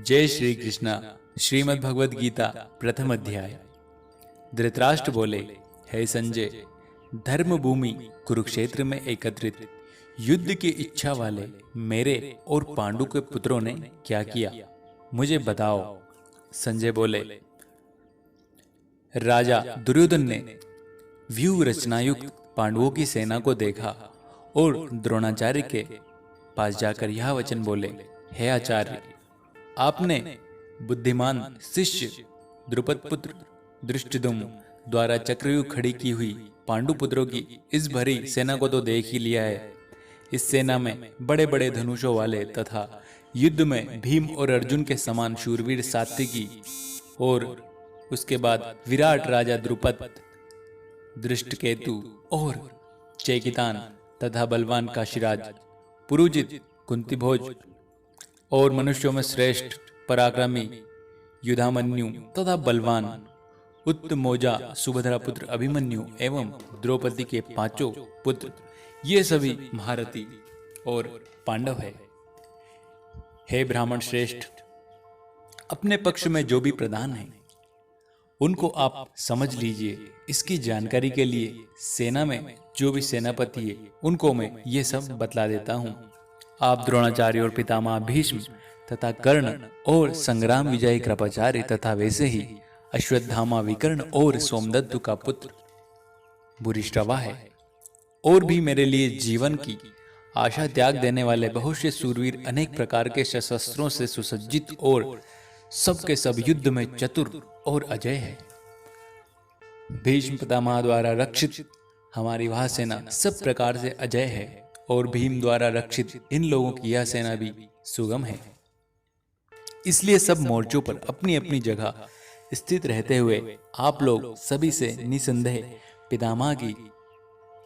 जय श्री कृष्णा। श्रीमद् भगवद गीता प्रथम अध्याय। धृतराष्ट्र बोले, हे संजय, धर्म भूमि कुरुक्षेत्र में एकत्रित युद्ध की इच्छा वाले मेरे और पांडु के पुत्रों ने क्या किया, मुझे बताओ। संजय बोले, राजा दुर्योधन ने व्यूह रचनायुक्त पांडवों की सेना को देखा और द्रोणाचार्य के पास जाकर यह वचन बोले, हे आचार्य, आपने बुद्धिमान शिष्य द्रुपद पुत्र धृष्टद्युम्न द्वारा चक्रव्यूह खड़ी की हुई पांडु पुत्रों की इस भरी सेना को तो देख ही लिया है। इस सेना में बड़े बड़े धनुषों वाले तथा युद्ध में भीम और अर्जुन के समान शूरवीर सात्विकी और उसके बाद विराट राजा द्रुपद, दृष्टकेतु और चेकितान तथा बलवान काशीराज, पुरुजित, कुंतीभोज और मनुष्यों में श्रेष्ठ पराक्रमी युधामन्यु तथा बलवान उत्तमौजा सुभद्रा पुत्र अभिमन्यु एवं द्रौपदी के पांचों पुत्र, ये सभी महारथी और पांडव है। हे ब्राह्मण श्रेष्ठ, अपने पक्ष में जो भी प्रधान हैं उनको आप समझ लीजिए। इसकी जानकारी के लिए सेना में जो भी सेनापति है उनको मैं ये सब बतला देता हूँ। आप द्रोणाचार्य और पितामह भीष्म तथा कर्ण और संग्राम विजयी कृपाचार्य तथा वैसे ही अश्वत्थामा विकर्ण और सोमदत्त का पुत्र भूरिश्रवा है। और भी मेरे लिए जीवन की आशा त्याग देने वाले बहुत से सूरवीर अनेक प्रकार के शस्त्रों से सुसज्जित और सबके सब युद्ध में चतुर और अजय है। भीष्म पितामह द्वारा रक्षित हमारी वह सेना सब प्रकार से अजय है और भीम द्वारा रक्षित इन लोगों की यह सेना भी सुगम है। इसलिए सब मोर्चों पर अपनी अपनी जगह स्थित रहते हुए आप लोग सभी से निसंदेह पितामह की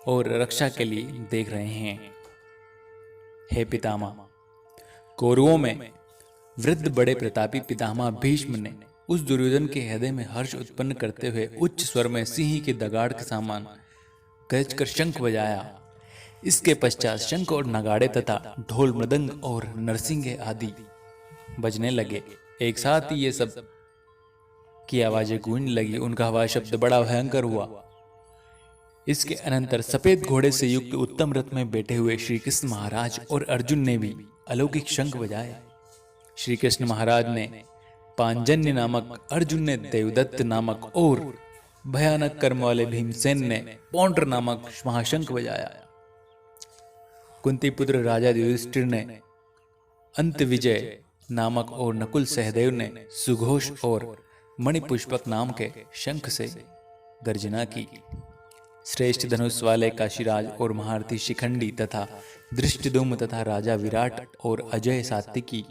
और रक्षा के लिए देख रहे हैं। हे पितामह, कौरवों में वृद्ध बड़े प्रतापी पितामह भीष्म ने उस दुर्योधन के हृदय में हर्ष उत्पन्न करते हुए उच्च स्वर में सिंह के दगाड़ के समान गरजकर शंख बजाया। इसके पश्चात शंख और नगाड़े तथा ढोल, मृदंग और नरसिंगे आदि बजने लगे। एक साथ ही ये सब की आवाजें गूंजने लगी। उनका हवा शब्द बड़ा भयंकर हुआ। इसके अनंतर सफेद घोड़े से युक्त उत्तम रथ में बैठे हुए श्री कृष्ण महाराज और अर्जुन ने भी अलौकिक शंख बजाए। श्री कृष्ण महाराज ने पांजन्य नामक, अर्जुन ने देवदत्त नामक और भयानक कर्म वाले भीमसेन ने पौंड्र नामक महाशंख बजाया। कुंती पुत्र राजा युधिष्ठिर ने अंत विजय नामक और नकुल सहदेव ने सुघोष और मणिपुष्पक नाम के शंख से गर्जना की। श्रेष्ठ धनुष वाले काशीराज और महारथी शिखंडी तथा धृष्टद्युम्न तथा राजा विराट और अजय सात्विकी,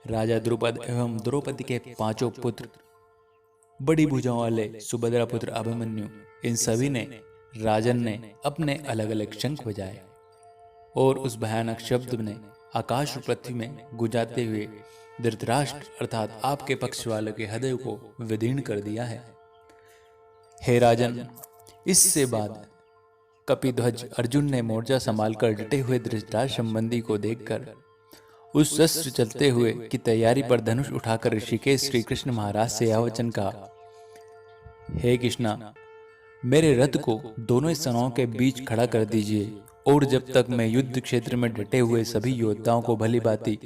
राजा द्रुपद एवं द्रौपदी के पांचों पुत्र, बड़ी भुजाओं वाले सुभद्रा पुत्र अभिमन्यु, इन सभी ने राजन ने अपने अलग अलग शंख बजाए और उस भयानक शब्द ने आकाश और पृथ्वी में गुंजाते हुए धृतराष्ट्र अर्थात आपके पक्ष वालों के हृदय को विदीर्ण कर दिया है। हे राजन, इससे बाद कपिध्वज अर्जुन ने मोर्चा संभालकर डटे हुए धृतराष्ट्र संबंधी को देखकर उस शस्त्र चलते हुए की तैयारी पर धनुष उठाकर ऋषिकेश श्री कृष्ण महाराज से यह वचन कहा, हे कृष्णा, मेरे रथ को दोनों सेनाओं के बीच खड़ा कर दीजिए और जब तक मैं युद्ध क्षेत्र में डटे हुए सभी योद्धाओं को भली भांति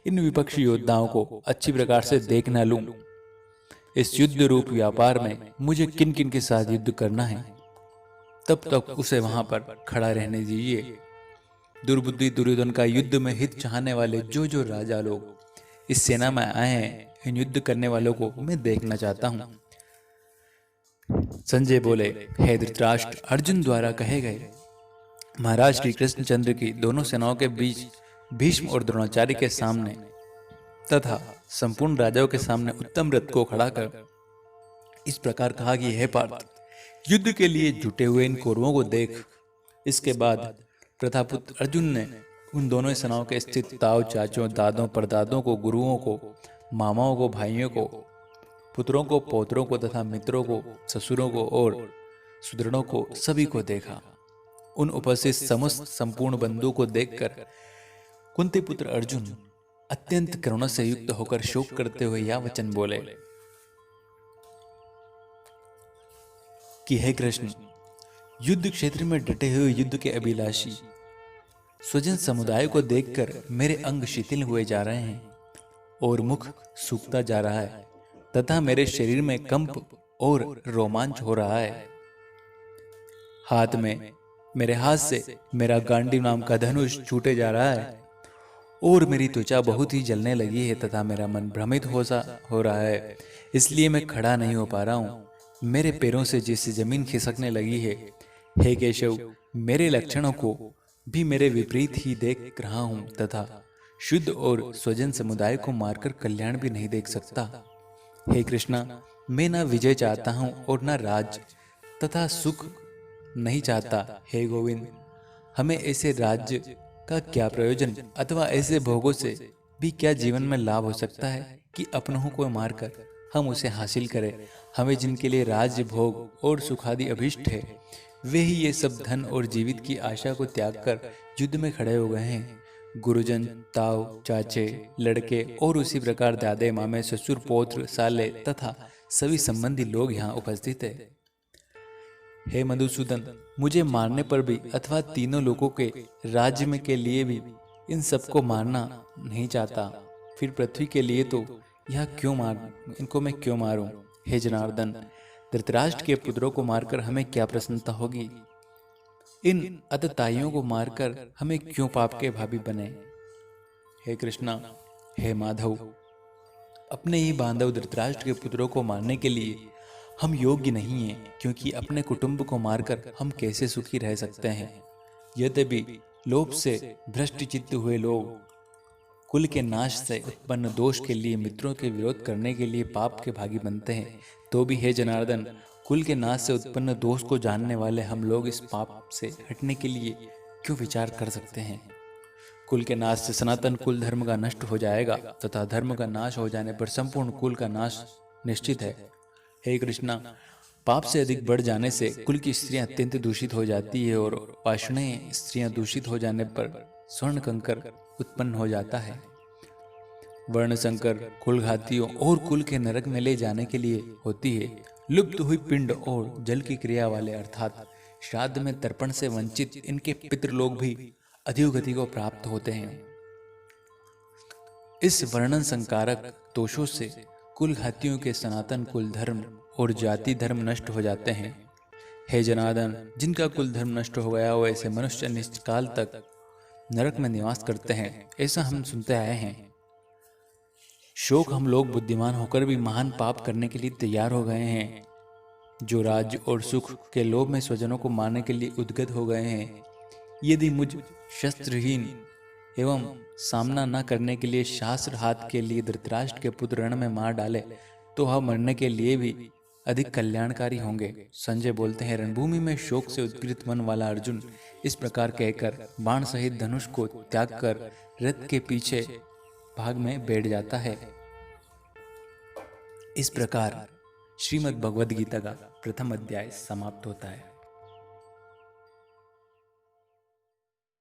इन विपक्षी योद्धाओं को अच्छी प्रकार से देख न लूं, इस युद्ध रूप व्यापार में मुझे किन किन के साथ युद्ध करना है तब तक उसे वहां पर खड़ा रहने दीजिए। दुर्बुद्धि दुर्योधन का युद्ध में हित चाहने वाले जो जो राजा लोग इस सेना में आए हैं, इन युद्ध करने वालों को मैं देखना चाहता हूँ। संजय बोले, हे धृतराष्ट्र, अर्जुन द्वारा कहे गए महाराज श्री कृष्णचंद्र की दोनों सेनाओं के बीच भीष्म और द्रोणाचार्य के सामने तथा संपूर्ण राजाओं के सामने उत्तम रथ को खड़ा कर इस प्रकार कहा कि हे पार्थ, युद्ध के लिए जुटे हुए इन कौरवों को देख। इसके बाद प्रतापुत्र अर्जुन ने उन दोनों सेनाओं के स्थित ताऊ, चाचों, दादों, परदादों को, गुरुओं को, मामाओं को, भाइयों को, पुत्रों को, पौत्रों को तथा मित्रों को, ससुरों को और सुदृढ़ों को सभी को देखा। उन उपस्थित समस्त संपूर्ण बंधुओं को देखकर कुंती पुत्र अर्जुन अत्यंत करुणा से युक्त होकर शोक करते हुए यह वचन बोले कि हे कृष्ण, युद्ध क्षेत्र में डटे हुए युद्ध के अभिलाषी स्वजन समुदाय को देखकर मेरे अंग शिथिल हुए जा रहे हैं और मुख सूखता जा रहा है तथा मेरे शरीर में कंप और रोमांच हो रहा है। मेरे हाथ से मेरा गांडीव नाम का धनुष छूटे जा रहा है और मेरी त्वचा बहुत ही जलने लगी है तथा मेरा मन भ्रमित हो रहा है, इसलिए मैं खड़ा नहीं हो पा रहा हूँ। मेरे पैरों से जैसे जमीन खिसकने लगी है। हे केशव, मेरे लक्षणों को भी मेरे विपरीत ही देख रहा हूँ तथा शुद्ध और स्वजन समुदाय को मारकर कल्याण भी नहीं देख सकता। हे कृष्णा, मैं ना विजय चाहता हूँ और ना राज तथा सुख नहीं चाहता। हे गोविंद, हमें ऐसे राज्य का क्या प्रयोजन अथवा ऐसे भोगों से भी क्या जीवन में लाभ हो सकता है कि अपनों को मारकर हम उसे हासिल करें। हमें जिनके लिए राज्य भोग और सुखादि अभिष्ट है, वे ही ये सब धन और जीवित की आशा को त्याग कर युद्ध में खड़े हो गए हैं। गुरुजन, ताऊ, चाचे, लड़के और उसी प्रकार दादे, मामे, ससुर, पौत्र, साले तथा सभी संबंधी लोग यहाँ उपस्थित है। हे मधुसूदन, मुझे मारने पर भी अथवा तीनों लोगों के राज्य में के लिए भी इन सबको मारना नहीं चाहता, फिर पृथ्वी के लिए तो इनको मैं क्यों मारूं? हे जनार्दन, धृतराष्ट्र के पुत्रों को मारकर हमें क्या प्रसन्नता होगी? इन अतताइयों को मारकर हमें क्यों पाप के भागी बने? हे कृष्णा, हे माधव, अपने ही बांधव धृतराष्ट्र के पुत्रों को मारने के लिए हम योग्य नहीं हैं, क्योंकि अपने कुटुंब को मारकर हम कैसे सुखी रह सकते हैं। यद्यपि लोभ से भ्रष्ट चित्त हुए लोग कुल के नाश से उत्पन्न दोष के लिए मित्रों के विरोध करने के लिए पाप के भागी बनते हैं, तो भी हे जनार्दन, कुल के नाश से उत्पन्न दोष को जानने वाले हम लोग इस पाप से हटने के लिए क्यों विचार कर सकते हैं? कुल के नाश से सनातन कुल धर्म का नष्ट हो जाएगा तथा धर्म का नाश हो जाने पर संपूर्ण कुल का नाश निश्चित है। हे कृष्णा, पाप से अधिक बढ़ जाने से कुल की स्त्रियां अत्यंत दूषित हो जाती है और पाषाणेय स्त्रियां दूषित हो जाने पर स्वर्ण कंकर उत्पन्न हो जाता है। वर्ण संकर कुल घातियों और कुल के नरक में ले जाने के लिए होती है। लुप्त हुई पिंड और जल की क्रिया वाले अर्थात श्राद्ध में तर्पण से वंचित इनके पितृलोक भी अधोगति को प्राप्त होते हैं। इस वर्णन संकारक दोषों से कुल घातियों के सनातन कुल धर्म और जाति धर्म नष्ट हो जाते हैं। हे जनार्दन, जिनका कुल धर्म नष्ट हो गया हो ऐसे मनुष्य निश्चितकाल तक नरक में निवास करते हैं, ऐसा हम सुनते आए हैं। शोक हम लोग बुद्धिमान होकर भी महान पाप करने के लिए तैयार हो गए हैं, जो राज्य और सुख के लोभ में स्वजनों को मारने के लिए उद्गत हो गए हैं। यदि मुझ शस्त्रहीन एवं सामना न करने के लिए शास्त्र हाथ के लिए धृतराष्ट्र के पुत्र रण में मार डाले, तो वह मरने के लिए भी अधिक कल्याणकारी होंगे। संजय बोलते हैं, रणभूमि में शोक से उद्ग्रत मन वाला अर्जुन इस प्रकार कहकर बाण सहित धनुष को त्याग कर रथ के पीछे भाग में बैठ जाता है। इस प्रकार श्रीमद् भगवद गीता का प्रथम अध्याय समाप्त होता है।